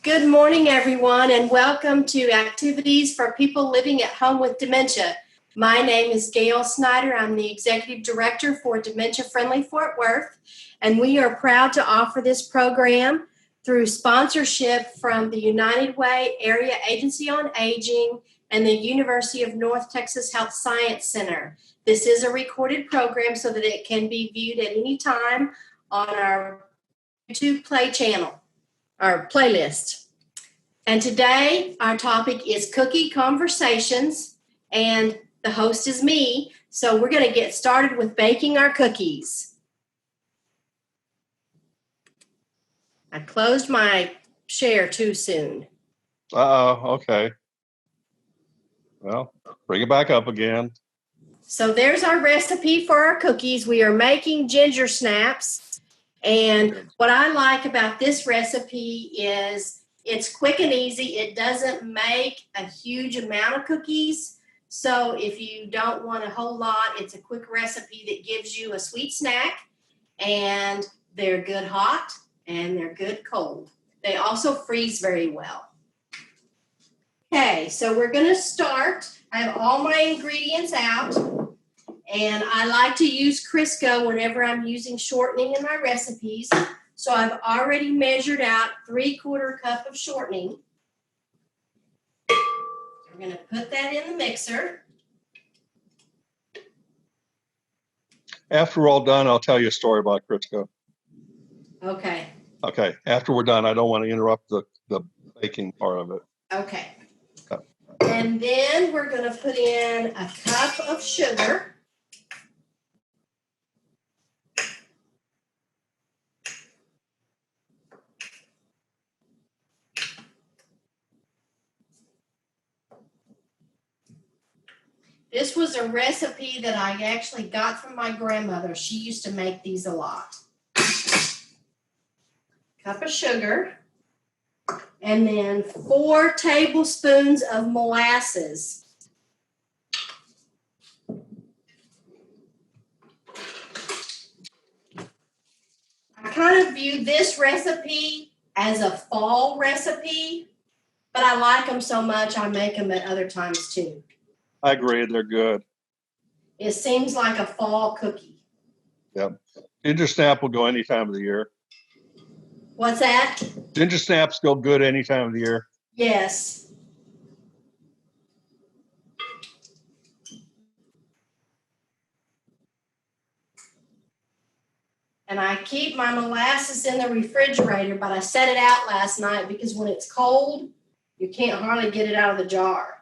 Good morning, everyone, and welcome to Activities for People Living at Home with Dementia. My name is Gail Snyder. I'm the Executive Director for Dementia Friendly Fort Worth, and we are proud to offer this program through sponsorship from the United Way Area Agency on Aging and the University of North Texas Health Science Center. This is a recorded program so that it can be viewed at any time on our YouTube Play channel, our playlist. And today our topic is cookie conversations, and the host is me. So we're going to get started with baking our cookies. I closed my share too soon. Okay. Well, bring it back up again. So there's our recipe for our cookies. We are making ginger snaps. And what I like about this recipe is it's quick and easy. It doesn't make a huge amount of cookies. So if you don't want a whole lot, it's a quick recipe that gives you a sweet snack. And they're good hot and they're good cold. They also freeze very well. Okay, so we're going to start. I have all my ingredients out. And I like to use Crisco whenever I'm using shortening in my recipes. So I've already measured out 3/4 cup of shortening. We're going to put that in the mixer. After we're all done, I'll tell you a story about Crisco. Okay. Okay. After we're done, I don't want to interrupt the baking part of it. Okay. And then we're going to put in a cup of sugar. This was a recipe that I actually got from my grandmother. She used to make these a lot. Cup of sugar. And then 4 tablespoons of molasses. I kind of view this recipe as a fall recipe, but I like them so much I make them at other times too. I agree. They're good. It seems like a fall cookie. Yep. Ginger snap will go any time of the year. What's that? Ginger snaps go good any time of the year. Yes. And I keep my molasses in the refrigerator, but I set it out last night because when it's cold, you can't hardly get it out of the jar.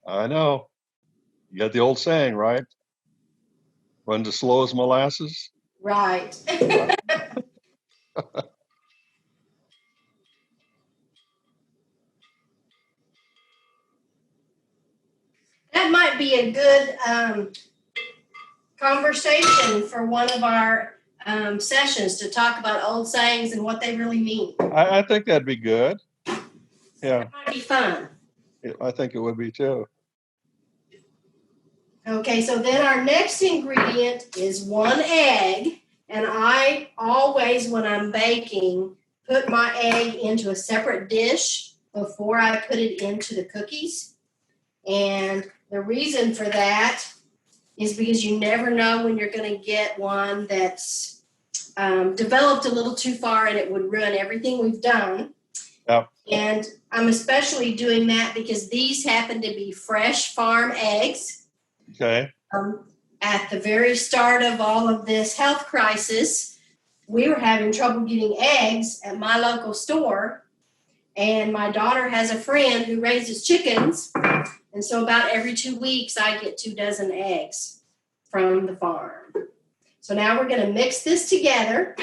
I know. You got the old saying, right? Runs as slow as molasses. Right. That might be a good conversation for one of our sessions to talk about old sayings and what they really mean. I think that'd be good. Yeah. That might be fun. I think it would be too. Okay, so then our next ingredient is 1 egg. And I always, when I'm baking, put my egg into a separate dish before I put it into the cookies. And the reason for that is because you never know when you're going to get one that's developed a little too far and it would ruin everything we've done. Yep. And I'm especially doing that because these happen to be fresh farm eggs. Okay. At the very start of all of this health crisis, we were having trouble getting eggs at my local store. And my daughter has a friend who raises chickens. And so about every 2 weeks, I get 2 dozen eggs from the farm. So now we're going to mix this together.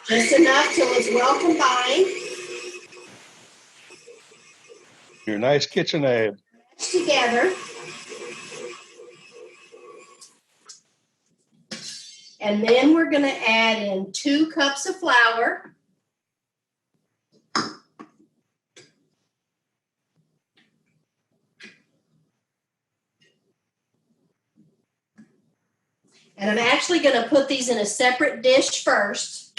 Just enough till it's well combined. Your nice KitchenAid. Together. And then we're going to add in 2 cups of flour. And I'm actually going to put these in a separate dish first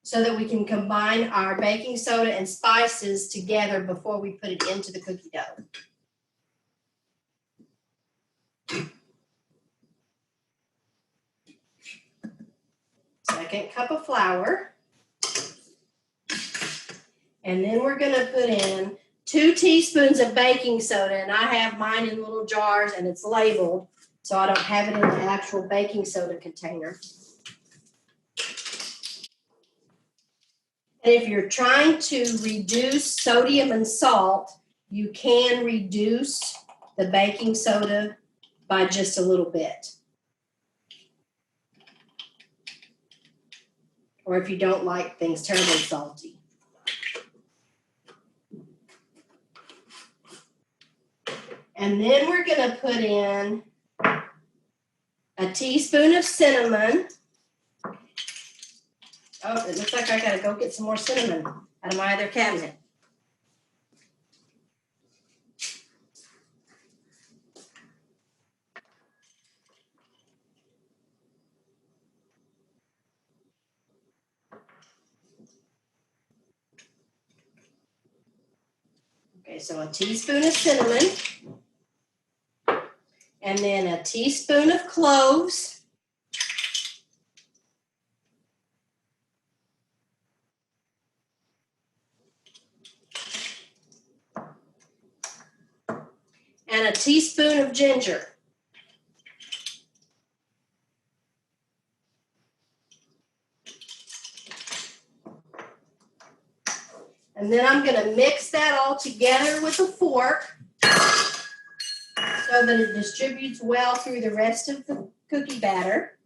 so that we can combine our baking soda and spices together before we put it into the cookie dough. Second cup of flour. And then we're going to put in 2 teaspoons of baking soda, and I have mine in little jars and it's labeled, so I don't have it in the actual baking soda container. And if you're trying to reduce sodium and salt, you can reduce the baking soda by just a little bit. Or if you don't like things terribly salty. And then we're going to put in a teaspoon of cinnamon. Oh, it looks like I got to go get some more cinnamon out of my other cabinet. Okay, so a teaspoon of cinnamon. And then a teaspoon of cloves. And a teaspoon of ginger. And then I'm going to mix that all together with a fork so that it distributes well through the rest of the cookie batter.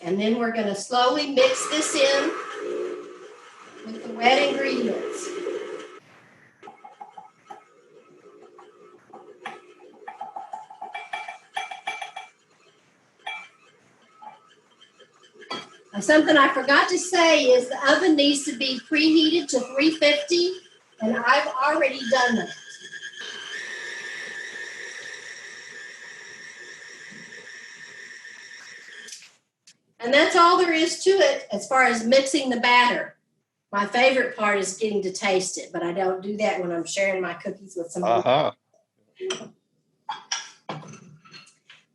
And then we're going to slowly mix this in with the wet ingredients. Now, something I forgot to say is the oven needs to be preheated to 350, and I've already done that. And that's all there is to it as far as mixing the batter. My favorite part is getting to taste it, but I don't do that when I'm sharing my cookies with somebody.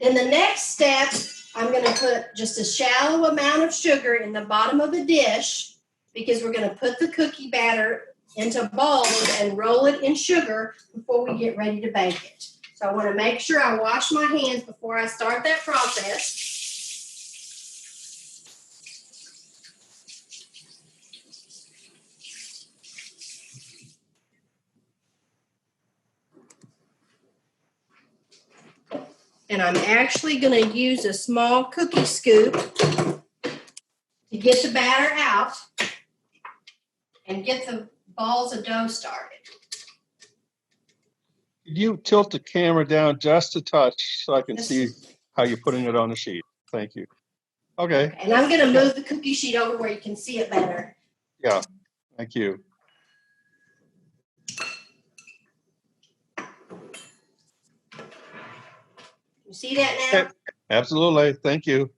Then the next step, I'm going to put just a shallow amount of sugar in the bottom of a dish because we're going to put the cookie batter into bowls and roll it in sugar before we get ready to bake it. So I want to make sure I wash my hands before I start that process. And I'm actually going to use a small cookie scoop to get the batter out and get the balls of dough started. Could you tilt the camera down just a touch so I can see how you're putting it on the sheet? Thank you. Okay. And I'm going to move the cookie sheet over where you can see it better. Yeah, thank you. You see that now? Absolutely, thank you.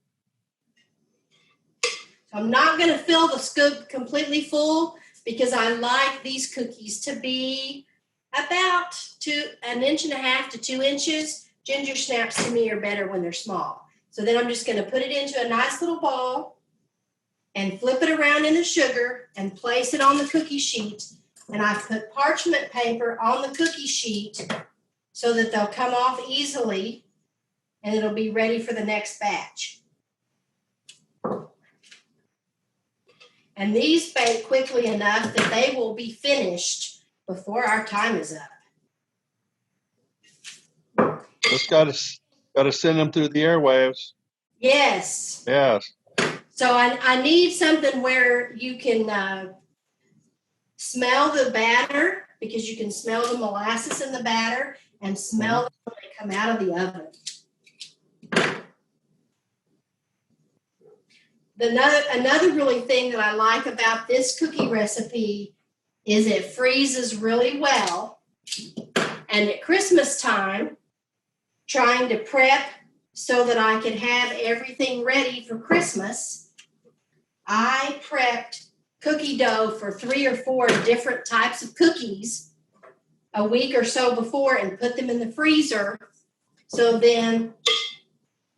So I'm not going to fill the scoop completely full because I like these cookies to be about 1.5 inches to 2 inches. Ginger snaps to me are better when they're small. So then I'm just going to put it into a nice little ball and flip it around in the sugar and place it on the cookie sheet. And I've put parchment paper on the cookie sheet so that they'll come off easily and it'll be ready for the next batch. And these bake quickly enough that they will be finished before our time is up. Just got to send them through the airwaves. Yes. Yes. So I need something where you can smell the batter because you can smell the molasses in the batter and smell them when they come out of the oven. Another really thing that I like about this cookie recipe is it freezes really well And at Christmas time, trying to prep so that I could have everything ready for Christmas, I prepped cookie dough for 3 or 4 different types of cookies a week or so before and put them in the freezer. So then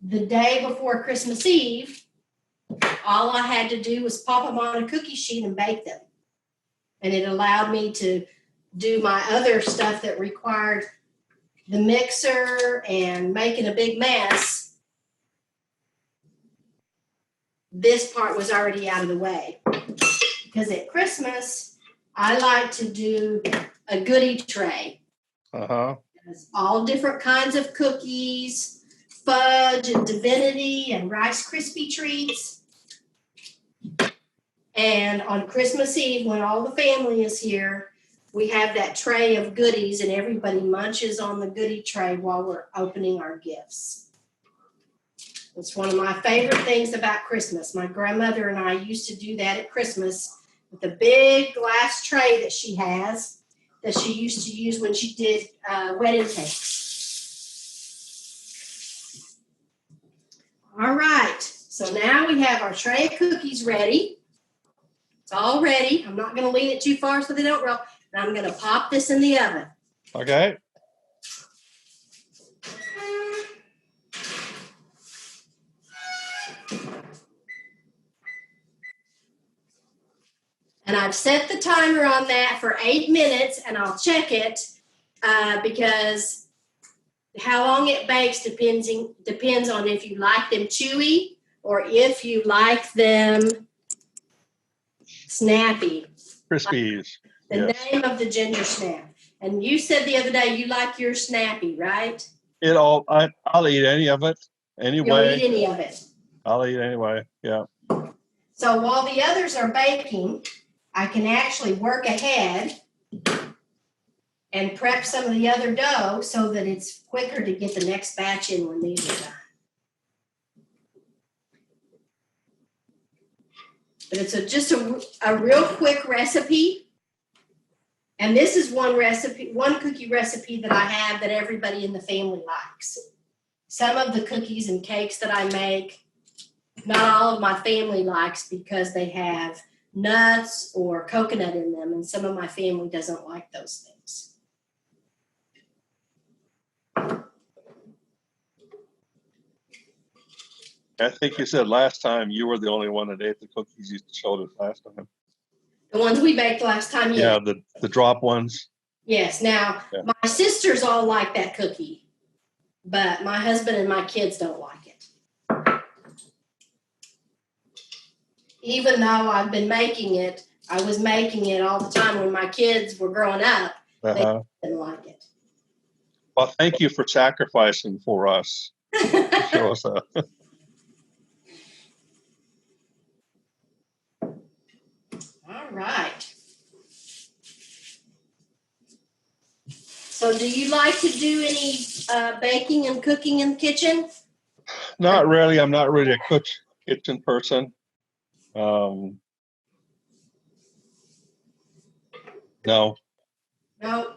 the day before Christmas Eve, all I had to do was pop them on a cookie sheet and bake them. And it allowed me to do my other stuff that required the mixer and making a big mess. This part was already out of the way. Because at Christmas, I like to do a goodie tray. It's all different kinds of cookies, fudge and divinity and Rice Krispie treats. And on Christmas Eve, when all the family is here, we have that tray of goodies and everybody munches on the goodie tray while we're opening our gifts. It's one of my favorite things about Christmas. My grandmother and I used to do that at Christmas with the big glass tray that she has that she used to use when she did wedding cakes. All right, so now we have our tray of cookies ready. It's all ready. I'm not going to lean it too far so they don't roll. And I'm going to pop this in the oven. Okay. And I've set the timer on that for 8 minutes, and I'll check it because how long it bakes depends on if you like them chewy or if you like them snappy. Crispies. The Yes. name of the ginger snap. And you said the other day you like your snappy, right? I'll eat any of it anyway. You'll eat any of it. I'll eat anyway. Yeah. So while the others are baking, I can actually work ahead and prep some of the other dough so that it's quicker to get the next batch in when these are done. But it's just a real quick recipe. And this is one cookie recipe that I have that everybody in the family likes. Some of the cookies and cakes that I make, not all of my family likes because they have nuts or coconut in them, and some of my family doesn't like those things. I think you said last time you were the only one that ate the cookies you showed us last time. The ones we baked last time, yeah. Yeah, the drop ones. Yes. Now, My sisters all like that cookie, but my husband and my kids don't like it. Even though I've been making it, I was making it all the time when my kids were growing up. They didn't like it. Well, thank you for sacrificing for us. Show us that. All right. So do you like to do any baking and cooking in the kitchen? Not really. I'm not really a kitchen person. No. No. No.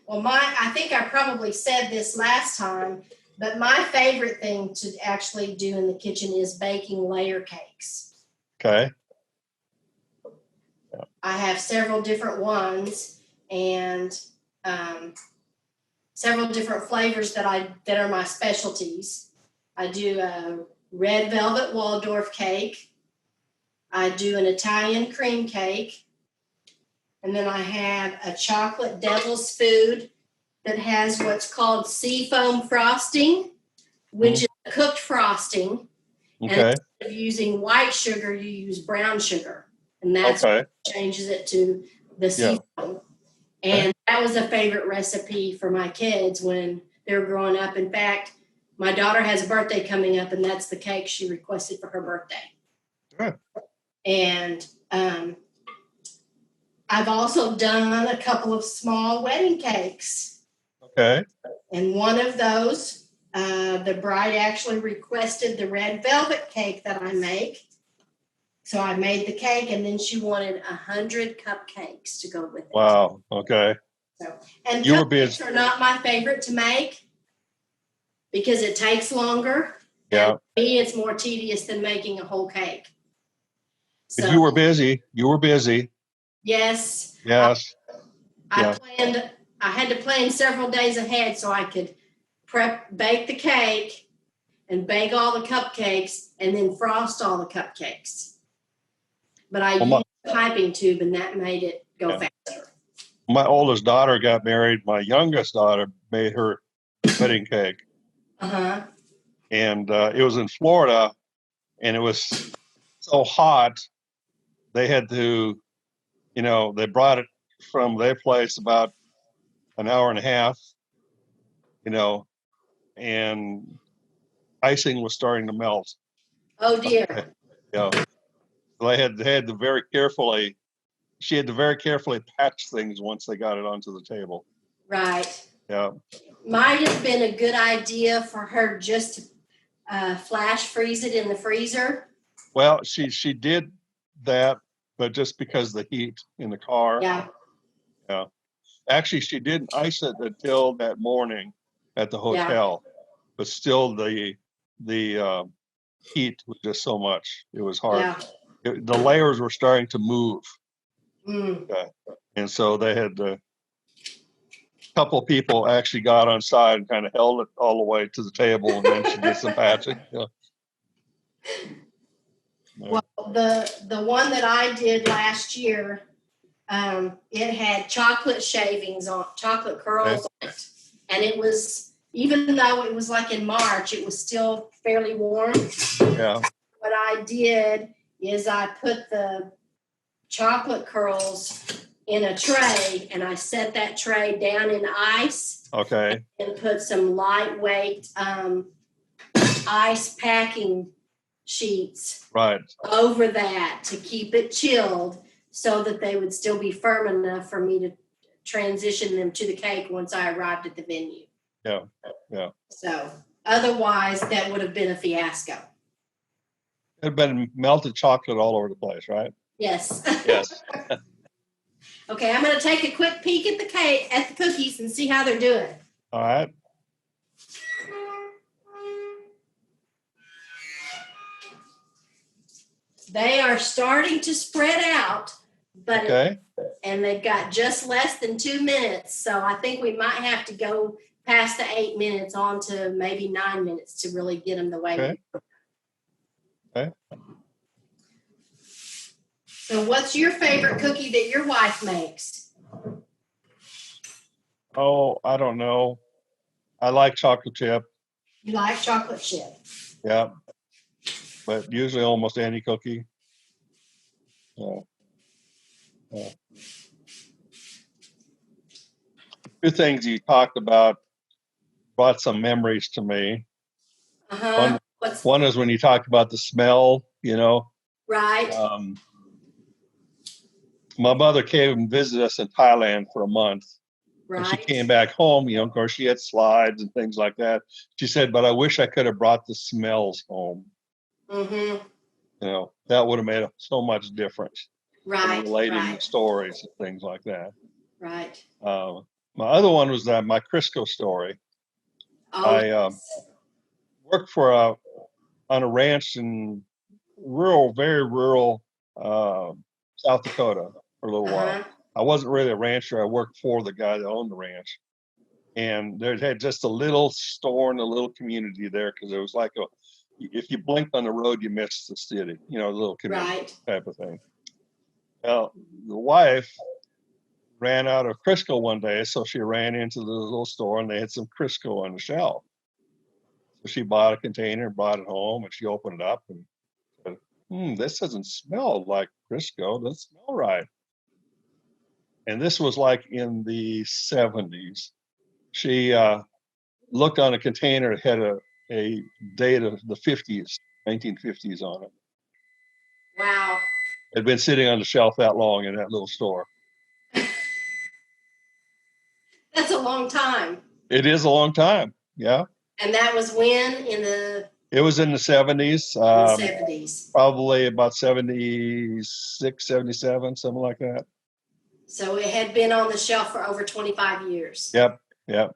Well, I think I probably said this last time, but my favorite thing to actually do in the kitchen is baking layer cakes. Okay. Yeah. I have several different ones and several different flavors that are my specialties. I do a red velvet Waldorf cake. I do an Italian cream cake. And then I have a chocolate devil's food that has what's called seafoam frosting, which is cooked frosting. Okay. And instead of using white sugar, you use brown sugar. And that's what changes it to the seafoam. Yeah. And that was a favorite recipe for my kids when they were growing up. In fact, my daughter has a birthday coming up, and that's the cake she requested for her birthday. Sure. And I've also done a couple of small wedding cakes. Okay. And one of those, the bride actually requested the red velvet cake that I make. So I made the cake, and then she wanted 100 cupcakes to go with it. Wow. Okay. So, and You were cupcakes busy. are not my favorite to make because it takes longer. Yeah. And for me, it's more tedious than making a whole cake. But So you were busy. You were busy. yes, Yes. I Yeah. planned. I had to plan several days ahead so I could bake the cake and bake all the cupcakes and then frost all the cupcakes. But I Well, used a piping tube, and that made it go faster. my oldest daughter got married. My youngest daughter made her wedding cake. Uh-huh. And it was in Florida, and it was so hot. They had to, they brought it from their place about an hour and a half, you know, and icing was starting to melt. Oh dear. So they had to very carefully, she had to very carefully patch things once they got it onto the table. Right. Yeah. Might have been a good idea for her just to flash freeze it in the freezer. Well, she did that, but just because of the heat in the car. Yeah. Yeah. Actually, she didn't ice it until that morning at the hotel, but still the heat was just so much. It was hard. Yeah. The layers were starting to move. Mm. Okay. And so they had a couple of people actually got on side and kind of held it all the way to the table, and then she did some patching. Yeah. Well, the one that I did last year, it had chocolate shavings on, chocolate curls on it, and it was, even though it was like in March, it was still fairly warm. Yeah. What I did is I put the chocolate curls in a tray, and I set that tray down in ice. Okay. And put some lightweight ice packing sheets Right. over that to keep it chilled so that they would still be firm enough for me to transition them to the cake once I arrived at the venue. Yeah. Yeah. So otherwise, that would have been a fiasco. It had been melted chocolate all over the place, right? Yes. Yes. Okay, I'm going to take a quick peek at the cookies and see how they're doing. All right. They are starting to spread out, but Okay. And they've got just less than 2 minutes. So I think we might have to go past the 8 minutes on to maybe 9 minutes to really get them the way. Okay. Okay. So what's your favorite cookie that your wife makes? Oh, I don't know. I like chocolate chip. You like chocolate chip? Yeah. But usually almost any cookie. Two things you talked about brought some memories to me. Uh-huh. One is when you talked about the smell, Right. My mother came and visited us in Thailand for a month. Right. And she came back home, of course, she had slides and things like that. She said, but I wish I could have brought the smells home. Mm-hmm. That would have made so much difference. Right. Relating the stories and things like that. Right. My other one was my Crisco story. Oh, I worked on a ranch in very rural South Dakota for a little while. I wasn't really a rancher. I worked for the guy that owned the ranch. And they had just a little store in a little community there because it was like if you blinked on the road, you missed the city, a little community type of thing. Well, the wife ran out of Crisco one day, so she ran into the little store and they had some Crisco on the shelf. So she bought a container, brought it home, and she opened it up and said, this doesn't smell like Crisco. Doesn't smell right. And this was like in the 70s. She looked on a container that had a date of the 50s, 1950s on it. Wow. It had been sitting on the shelf that long in that little store. That's a long time. It is a long time. Yeah. And that was when in the It was in the 70s, in the 70s. probably about 76, 77, something like that. So it had been on the shelf for over 25 years. Yep, yep.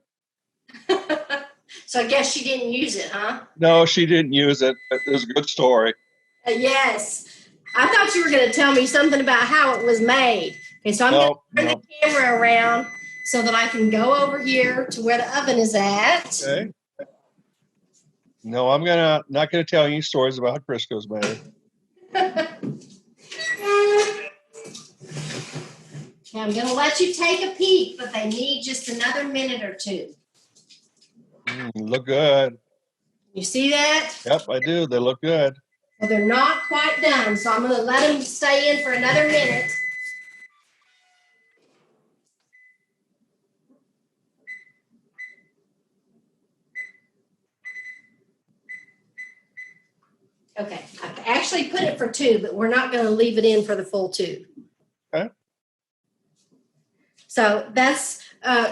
So I guess she didn't use it, huh? No, she didn't use it. It was a good story. Yes. I thought you were going to tell me something about how it was made. Okay, so I'm going to turn the camera around so that I can go over here to where the oven is at. Okay. No, I'm not gonna tell any stories about how Crisco's made. Okay, I'm going to let you take a peek, but they need just another minute or two. Look good. You see that? Yep, I do. They look good. Well, they're not quite done, so I'm going to let them stay in for another minute. Okay, I actually put it for 2, but we're not going to leave it in for the full 2. Okay. So that's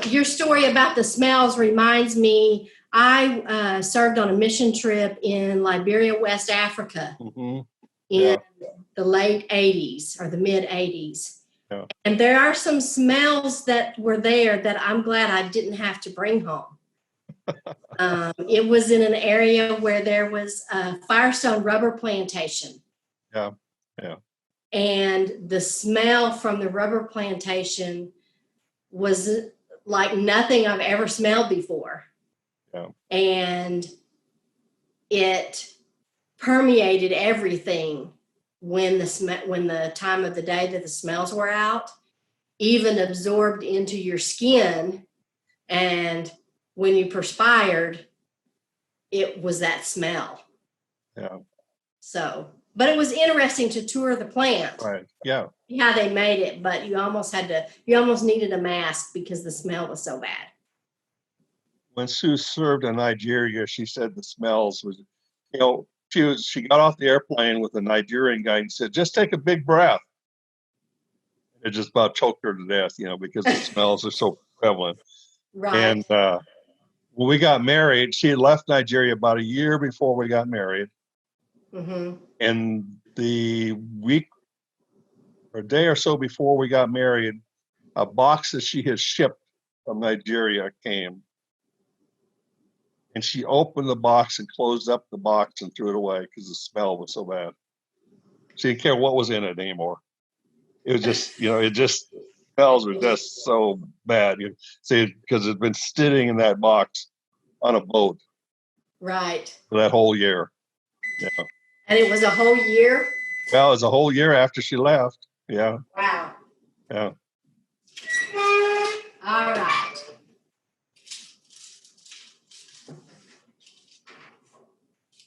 your story about the smells reminds me, I served on a mission trip in Liberia, West Africa in the late 80s or the mid 80s. Yeah. And there are some smells that were there that I'm glad I didn't have to bring home. It was in an area where there was a Firestone rubber plantation. Yeah, yeah. And the smell from the rubber plantation was like nothing I've ever smelled before. Yeah. And it permeated everything when the time of the day that the smells were out, even absorbed into your skin. And when you perspired, it was that smell. Yeah. So, but it was interesting to tour the plant. Right. Yeah. See how they made it, but you almost needed a mask because the smell was so bad. When Sue served in Nigeria, she said the smells was, she got off the airplane with a Nigerian guy and said, just take a big breath. It just about choked her to death, because the smells are so prevalent. Right. And when we got married, she had left Nigeria about a year before we got married. Mm-hmm. And the week or a day or so before we got married, a box that she had shipped from Nigeria came. And she opened the box and closed up the box and threw it away because the smell was so bad. She didn't care what was in it anymore. It was just, smells were just so bad. You see, because it's been sitting in that box on a boat. Right. For that whole year. Yeah. And it was a whole year? Well, it was a whole year after she left. Yeah. Wow. Yeah. All right.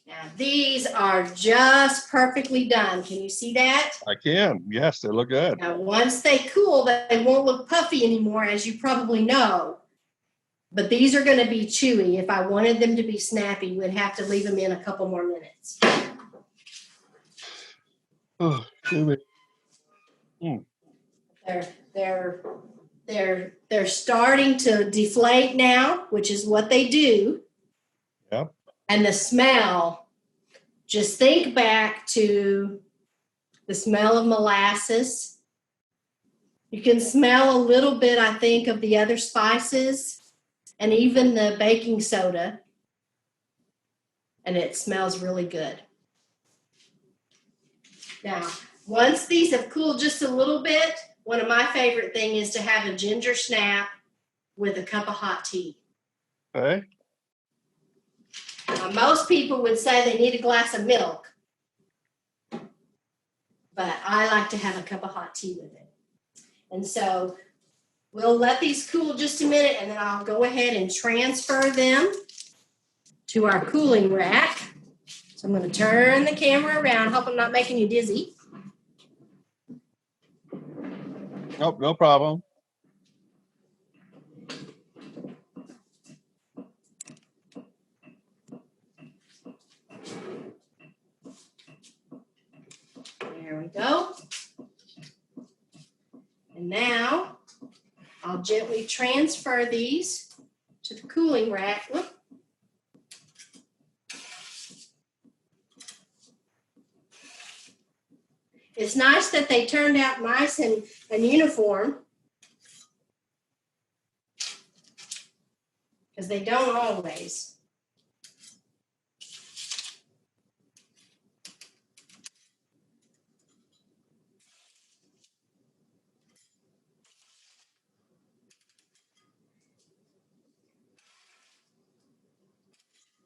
Now, these are just perfectly done. Can you see that? I can. Yes, they look good. Now, once they cool, they won't look puffy anymore, as you probably know. But these are going to be chewy. If I wanted them to be snappy, we'd have to leave them in a couple more minutes. Oh, chewy. They're starting to deflate now, which is what they do. Yep. And the smell, just think back to the smell of molasses. You can smell a little bit, I think, of the other spices and even the baking soda. And it smells really good. Now, once these have cooled just a little bit, one of my favorite things is to have a ginger snap with a cup of hot tea. Okay. Most people would say they need a glass of milk, but I like to have a cup of hot tea with it. And so we'll let these cool just a minute, and then I'll go ahead and transfer them to our cooling rack. So I'm going to turn the camera around. Hope I'm not making you dizzy. Nope, no problem. There we go. And now I'll gently transfer these to the cooling rack. Whoop. It's nice that they turned out nice and uniform. Because they don't always.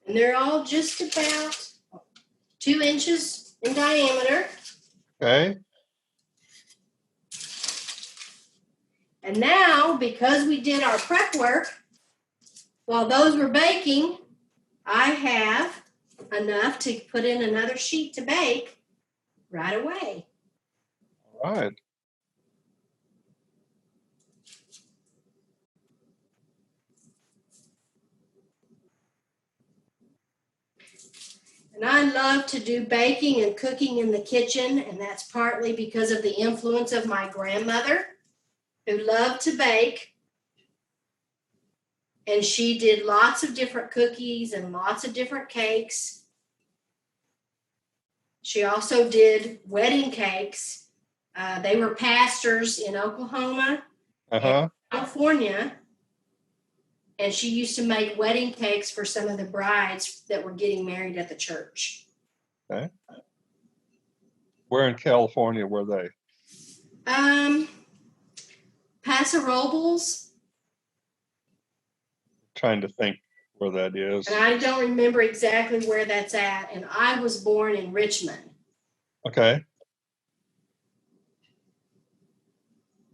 And they're all just about 2 inches in diameter. Okay. And now, because we did our prep work, while those were baking, I have enough to put in another sheet to bake right away. All right. And I love to do baking and cooking in the kitchen, and that's partly because of the influence of my grandmother, who loved to bake. And she did lots of different cookies and lots of different cakes. She also did wedding cakes. They were pastors in Oklahoma and California. And she used to make wedding cakes for some of the brides that were getting married at the church. Okay. Where in California were they? Paso Robles. Trying to think where that is. And I don't remember exactly where that's at. And I was born in Richmond. Okay.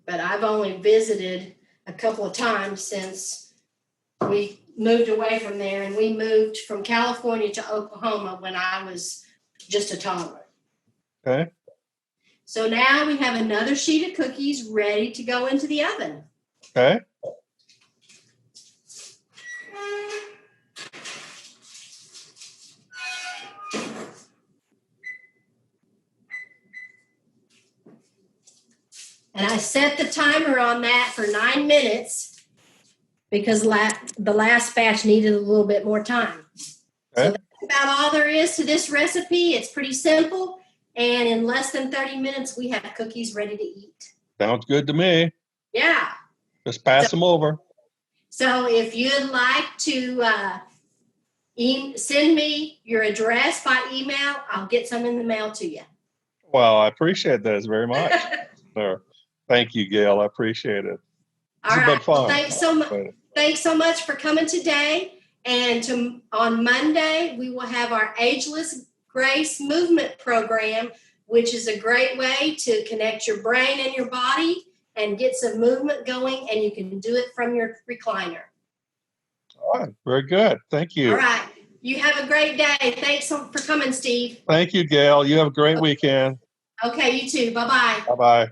But I've only visited a couple of times since we moved away from there. And we moved from California to Oklahoma when I was just a toddler. Okay. So now we have another sheet of cookies ready to go into the oven. Okay. And I set the timer on that for 9 minutes because the last batch needed a little bit more time. Okay. So that's about all there is to this recipe. It's pretty simple. And in less than 30 minutes, we have cookies ready to eat. Sounds good to me. Yeah. Just pass them over. So if you'd like to send me your address by email, I'll get some in the mail to you. Well, I appreciate that very much. Sure. Thank you, Gail. I appreciate it. All right. Fun. Well, thanks so much for coming today. And on Monday, we will have our Ageless Grace Movement Program, which is a great way to connect your brain and your body and get some movement going, and you can do it from your recliner. All right. Very good. Thank you. All right. You have a great day. Thanks for coming, Steve. Thank you, Gail. You have a great weekend. Okay, you too. Bye-bye. Bye-bye.